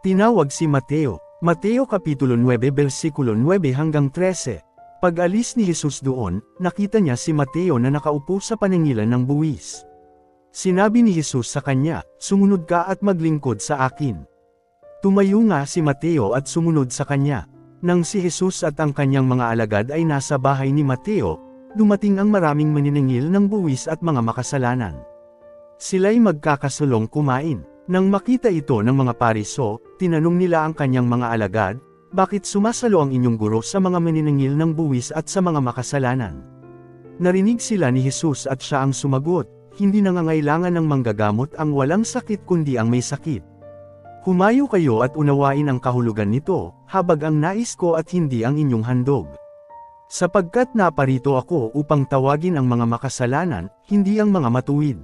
Tinawag si Mateo. Mateo Kapitulo 9 versikulo 9 hanggang 13. Pag-alis ni Jesus doon, nakita niya si Mateo na nakaupo sa panangilan ng buwis. Sinabi ni Jesus sa kanya, "Sumunod ka at maglingkod sa akin." Tumayo nga si Mateo at sumunod sa kanya. Nang si Jesus at ang kanyang mga alagad ay nasa bahay ni Mateo, dumating ang maraming maniningil ng buwis at mga makasalanan. Sila'y magkakasulong kumain. Nang makita ito ng mga Pariso, tinanong nila ang kanyang mga alagad, "Bakit sumasalo ang inyong guro sa mga maniningil ng buwis at sa mga makasalanan?" Narinig sila ni Jesus at siya ang sumagot, "Hindi nangangailangan ng manggagamot ang walang sakit kundi ang may sakit. Humayo kayo at unawain ang kahulugan nito, habag ang nais ko at hindi ang inyong handog. Sapagkat naparito ako upang tawagin ang mga makasalanan, hindi ang mga matuwid."